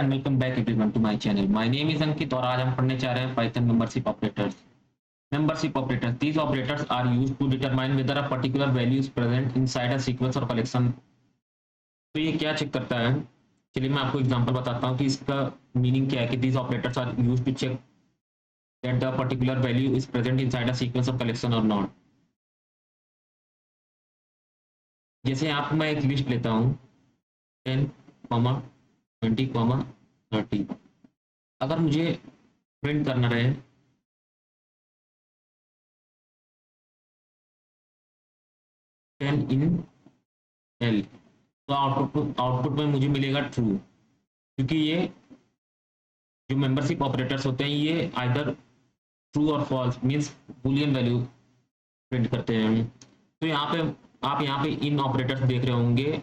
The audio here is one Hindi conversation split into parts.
And welcome back everyone to my channel. My name is Ankit और आज हम पढ़ने जा रहे हैं Python membership operators. Membership operators, these operators are used to determine whether a particular value is present inside a sequence और कलेक्शन। तो ये क्या चेक करता है? चलिए मैं आपको एग्जांपल बताता हूँ कि इसका मीनिंग क्या है कि these operators are used to check that the particular value is present inside a sequence of collection और नॉट। जैसे यहाँ पे मैं एक लिस्ट लेता हूँ 10, 20, 30। अगर मुझे प्रिंट करना रहे 10 इन एल, तो आउटपुट में मुझे मिलेगा ट्रू, क्योंकि ये जो मेंबरशिप ऑपरेटर्स होते हैं ये आइदर ट्रू और false means boolean value print करते हैं। तो यहाँ पे आप यहाँ पे इन ऑपरेटर्स देख रहे होंगे।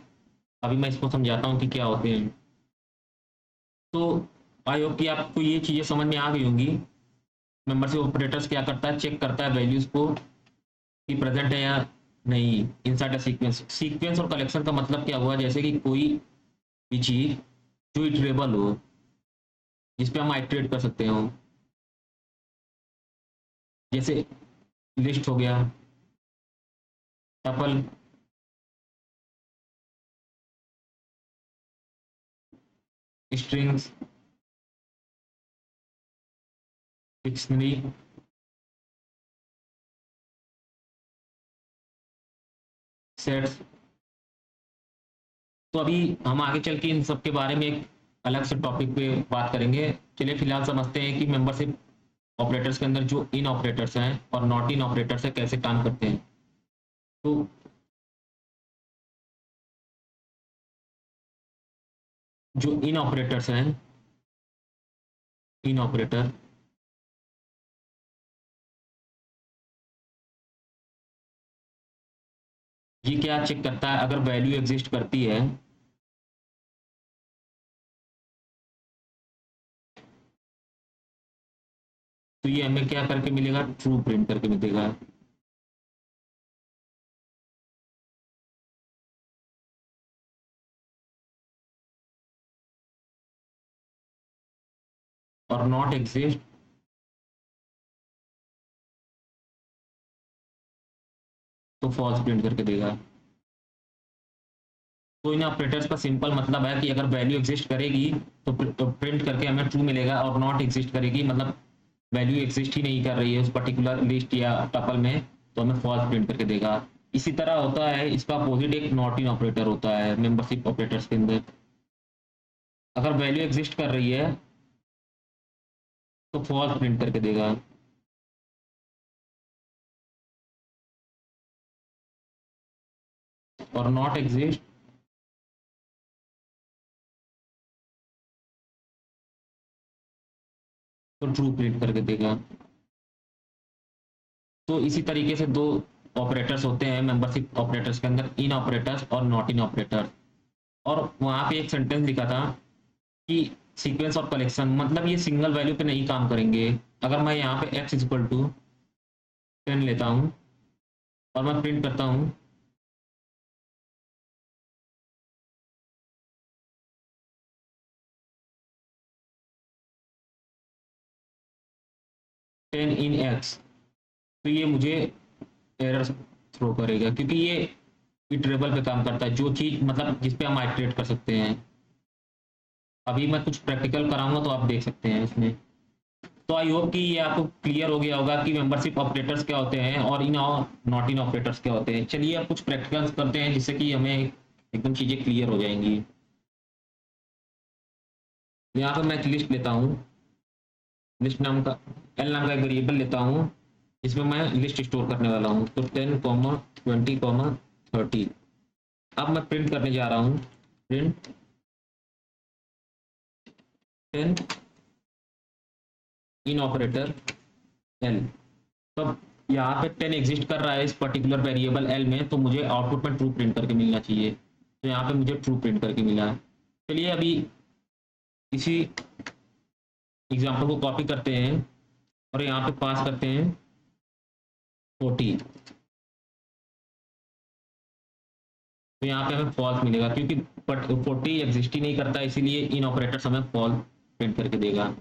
अभी मैं इसको समझाता हूँ कि क्या होते हैं। तो आई होप कि आपको ये चीज़ें समझ में आ गई होंगी। मेंबरशिप ऑपरेटर्स क्या करता है, चेक करता है वैल्यूज को कि प्रेजेंट है या नहीं इनसाइड अ सीक्वेंस। सीक्वेंस और कलेक्शन का मतलब क्या हुआ, जैसे कि कोई भी चीज जो इटरेबल हो, जिस पे हम आइटरेट कर सकते हो, जैसे लिस्ट हो गया, टपल, स्ट्रिंग्स, डिक्शनरी, सेट्स। तो अभी हम आगे चल के इन सब के बारे में एक अलग से टॉपिक पे बात करेंगे। चलिए फिलहाल समझते हैं कि मेंबरशिप ऑपरेटर्स के अंदर जो इन ऑपरेटर्स हैं और नॉट इन ऑपरेटर्स है कैसे काम करते हैं। तो जो इन ऑपरेटर्स हैं, इन ऑपरेटर ये क्या चेक करता है, अगर वैल्यू एग्जिस्ट करती है तो ये हमें क्या करके मिलेगा, ट्रू प्रिंट करके मिलेगा। और नॉट एग्जिस्ट तो फॉल्स प्रिंट करके देगा। तो इन ऑपरेटर्स का सिंपल मतलब है कि अगर वैल्यू एग्जिस्ट करेगी तो प्रिंट करके हमें ट्रू मिलेगा, और नॉट एग्जिस्ट करेगी मतलब वैल्यू एग्जिस्ट ही नहीं कर रही है उस पर्टिकुलर लिस्ट या टपल में, तो हमें फॉल्स प्रिंट करके देगा। इसी तरह होता है, इसका अपोजिट एक नॉट इन ऑपरेटर होता है मेंबरशिप ऑपरेटर्स के अंदर। अगर वैल्यू एग्जिस्ट कर रही है तो फॉल्स प्रिंट करके देगा। और नॉट एग्जिस्ट तो ट्रू प्रिंट करके देगा। तो इसी तरीके से दो ऑपरेटर्स होते हैं मेंबरशिप ऑपरेटर्स के अंदर, इन ऑपरेटर्स और नॉट इन ऑपरेटर्स। और वहां पे एक सेंटेंस लिखा था कि सीक्वेंस और कलेक्शन मतलब ये सिंगल वैल्यू पे नहीं काम करेंगे। अगर मैं यहाँ पे x इक्वल टू 10 लेता हूँ और मैं प्रिंट करता हूँ 10 इन x, तो ये मुझे एरर थ्रो करेगा, क्योंकि ये इटरेबल पे काम करता है, जो चीज मतलब जिस पे हम आइटरेट कर सकते हैं। अभी मैं कुछ प्रैक्टिकल कराऊंगा तो आप देख सकते हैं इसमें। तो आई होप कि ये आपको क्लियर हो गया होगा कि मेंबरशिप ऑपरेटर्स क्या होते हैं और इन और नॉट इन ऑपरेटर्स क्या होते हैं। चलिए अब कुछ प्रैक्टिकल्स करते हैं जिससे कि हमें एकदम चीजें क्लियर हो जाएंगी। यहाँ पे मैं एक लिस्ट लेता हूँ, लिस्ट नाम का एल नाम का एक वेरिएबल लेता हूँ जिसमें मैं लिस्ट स्टोर करने वाला हूँ। तो 10, 20, 30। अब मैं प्रिंट करने जा रहा हूँ, प्रिंट 10 इन ऑपरेटर एल। तो यहाँ पे 10 एग्जिस्ट कर रहा है इस पर्टिकुलर वेरिएबल एल में, तो मुझे आउटपुट में ट्रू प्रिंट करके मिलना चाहिए। तो यहाँ पे मुझे ट्रू प्रिंट करके मिला है। चलिए अभी इसी एग्जाम्पल को कॉपी करते हैं और यहाँ पे पास करते हैं 40। तो यहाँ पे हमें फॉल्स मिलेगा क्योंकि 40 एग्जिस्ट ही नहीं करता, इसीलिए इन ऑपरेटर्स हमें फॉल्स प्रिंट करके देगा।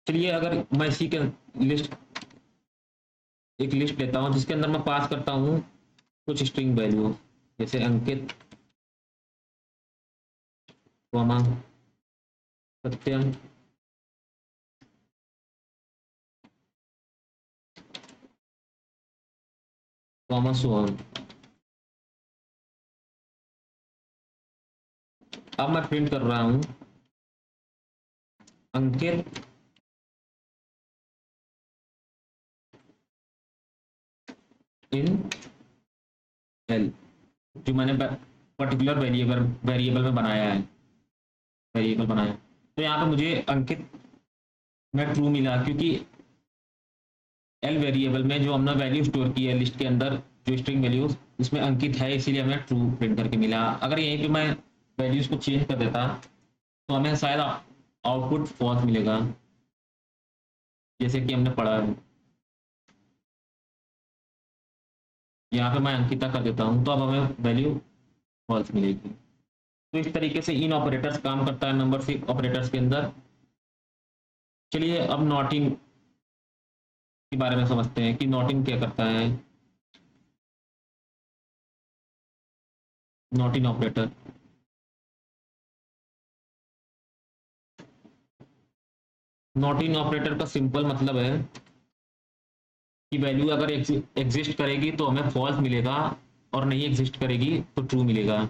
चलिए अगर मैं इसी के लिस्ट एक लिस्ट लेता हूँ जिसके अंदर मैं पास करता हूँ कुछ स्ट्रिंग वैल्यू, जैसे अंकित, कॉमा, सत्यम, कॉमा, सोहम। अब मैं प्रिंट कर रहा हूँ अंकित इन एल, जो मैंने पर्टिकुलर वेरिएबल में बनाया है, वेरिएबल बनाया। तो यहाँ पे मुझे अंकित में ट्रू मिला क्योंकि एल वेरिएबल में जो हमने वैल्यू स्टोर की है लिस्ट के अंदर, जो स्ट्रिंग वैल्यूज इसमें अंकित है, इसीलिए हमें ट्रू प्रिंट करके मिला। अगर यहीं पे मैं वैल्यूज को चेंज कर देता तो हमें शायद आउटपुट फॉल्स मिलेगा, जैसे कि हमने पढ़ा है। यहाँ पे मैं अंकिता कर देता हूँ तो अब हमें वैल्यू फॉल्स मिलेगी। तो इस तरीके से इन ऑपरेटर्स काम करता है नंबर सिक्स ऑपरेटर्स के अंदर। चलिए अब नॉट इन के बारे में समझते हैं कि नॉट इन क्या करता है। Not in operator, not in operator का सिंपल मतलब है कि वैल्यू अगर एग्जिस्ट करेगी तो हमें फॉल्स मिलेगा और नहीं एग्जिस्ट करेगी तो ट्रू मिलेगा।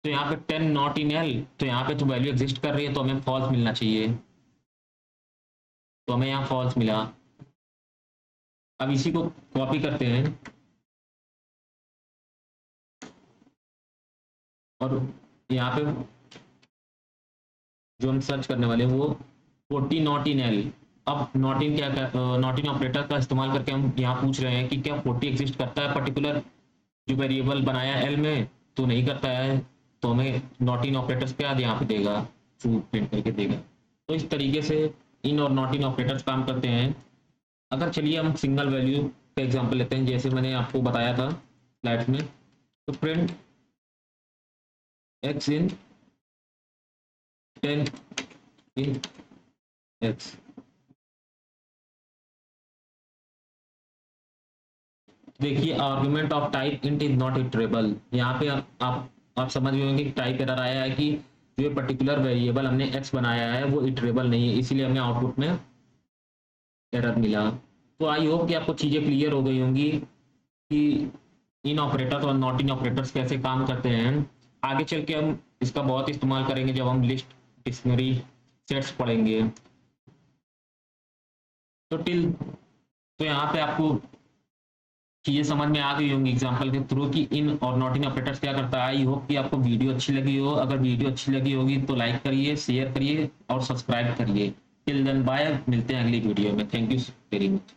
तो यहाँ पे 10 नॉट इन एल, तो यहाँ पे तो वैल्यू एग्जिस्ट कर रही है तो हमें फॉल्स मिलना चाहिए, तो हमें यहाँ फॉल्स मिला। अब इसी को कॉपी करते हैं और यहाँ पे जो हम सर्च करने वाले हैं वो 40 नॉट इन एल। अब not in not in operator का इस्तेमाल करके हम यहाँ पूछ रहे हैं कि क्या 40 एग्जिस्ट करता है पर्टिकुलर जो वेरिएबल बनाया एल में, तो नहीं करता है, तो हमें नॉट इन ऑपरेटर्स के बाद यहाँ पे देगा, ट्रू प्रिंट करके देगा। तो इस तरीके से इन और नॉट इन ऑपरेटर्स काम करते हैं। अगर चलिए हम सिंगल वैल्यू का एग्जांपल लेते हैं, जैसे मैंने आपको बताया था स्लाइड्स में, तो प्रिंट एक्स इन 10 इन एक्स। देखिए argument of type int is not iterable. यहाँ पे आप समझ गए होंगे कि टाइप एरर आया है कि जो ये पर्टिकुलर वेरिएबल हमने एक्स बनाया है वो इटरेबल नहीं है, इसीलिए हमें आउटपुट में एरर मिला। तो आई होप कि आपको चीज़ें क्लियर हो गई होंगी कि इन ऑपरेटर्स और नॉट इन ऑपरेटर्स कैसे काम करते हैं। आगे चल के हम इसका बहुत इस्तेमाल करेंगे जब हम लिस्ट, डिक्शनरी, सेट्स पढ़ेंगे। तो यहाँ पे आपको चीजें समझ में आ गई होंगी एग्जांपल के थ्रू कि इन और नॉट इन ऑपरेटर्स क्या करता है। आई होप कि आपको वीडियो अच्छी लगी हो। अगर वीडियो अच्छी लगी होगी तो लाइक करिए, शेयर करिए और सब्सक्राइब करिए। टिल देन बाय, मिलते हैं अगली वीडियो में। Thank you very much.